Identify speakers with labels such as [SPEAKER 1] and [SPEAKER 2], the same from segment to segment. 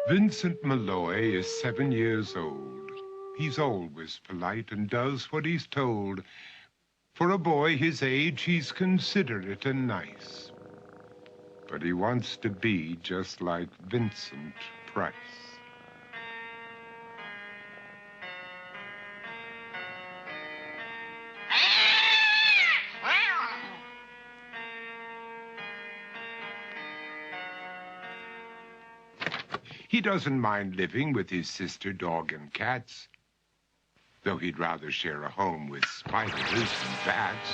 [SPEAKER 1] Vincent Malloy is 7 years old. He's always polite and does what he's told. For a boy his age, he's considerate and nice. But he wants to be just like Vincent Price. He doesn't mind living with his sister, dog, and cats, though he'd rather share a home with spiders and bats.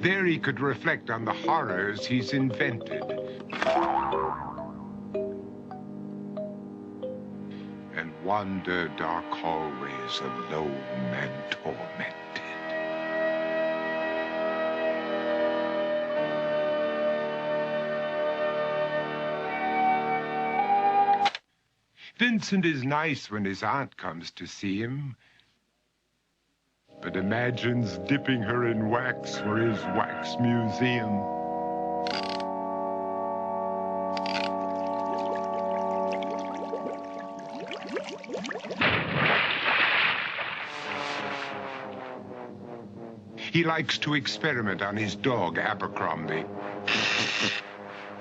[SPEAKER 1] There he could reflect on the horrors he's invented and wander dark hallways alone and tormented. Vincent is nice when his aunt comes to see him, but imagines dipping her in wax for his wax museum. He likes to experiment on his dog, Abercrombie,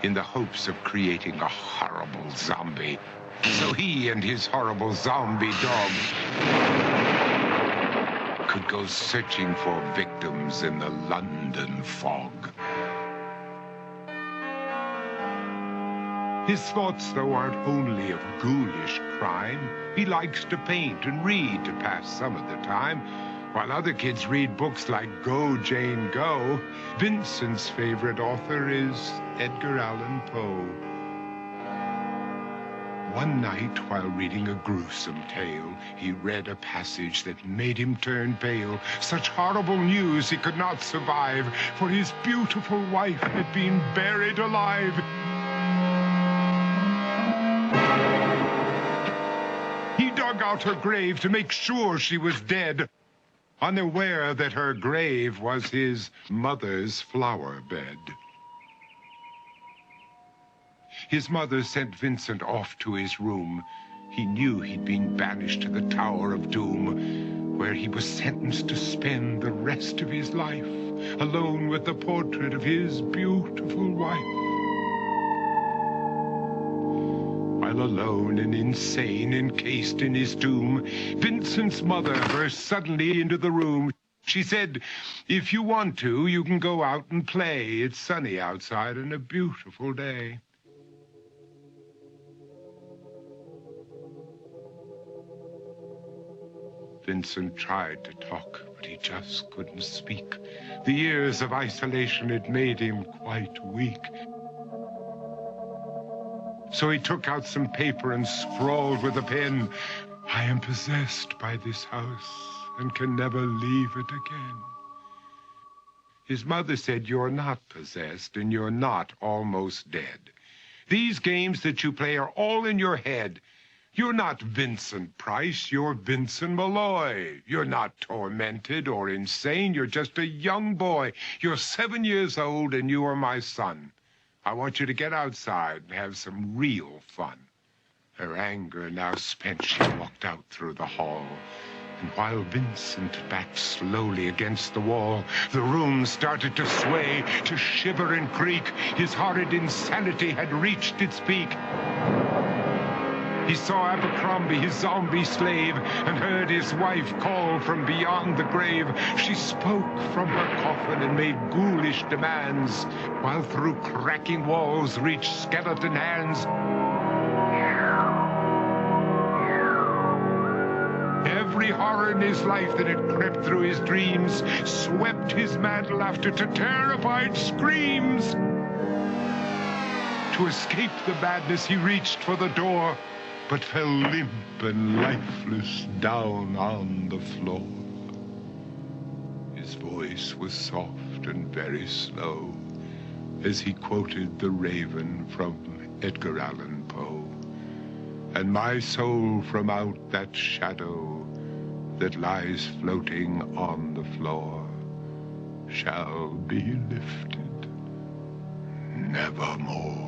[SPEAKER 1] in the hopes of creating a horrible zombie. So he and his horrible zombie dog could go searching for victims in the London fog. His thoughts, though, aren't only of ghoulish crime. He likes to paint and read to pass some of the time. While other kids read books like Go, Jane, Go, Vincent's favorite author is Edgar Allan Poe. One night, while reading a gruesome tale, he read a passage that made him turn pale. Such horrible news he could not survive, for his beautiful wife had been buried alive. He dug out her grave to make sure she was dead, unaware that her grave was his mother's flower bed. His mother sent Vincent off to his room. He knew he'd been banished to the Tower of Doom, where he was sentenced to spend the rest of his life alone with the portrait of his beautiful wife. While alone and insane, encased in his tomb, Vincent's mother burst suddenly into the room. She said, "If you want to, you can go out and play. It's sunny outside and a beautiful day." Vincent tried to talk, but he just couldn't speak. The years of isolation had made him quite weak. So he took out some paper and scrawled with a pen, "I am possessed by this house and can never leave it again." His mother said, "You're not possessed and you're not almost dead. These games that you play are all in your head. You're not Vincent Price, you're Vincent Malloy. You're not tormented or insane, you're just a young boy. You're 7 years old and you are my son. I want you to get outside and have some real fun." Her anger now spent, she walked out through the hall. And while Vincent backed slowly against the wall, the room started to sway, to shiver and creak. His horrid insanity had reached its peak. He saw Abercrombie, his zombie slave, and heard his wife call from beyond the grave. She spoke from her coffin and made ghoulish demands, while through cracking walls reached skeleton hands. Every horror in his life that had crept through his dreams swept his mad laughter to terrified screams. To escape the madness, he reached for the door, but fell limp and lifeless down on the floor. His voice was soft and very slow as he quoted The Raven from Edgar Allan Poe. And my soul from out that shadow that lies floating on the floor shall be lifted nevermore.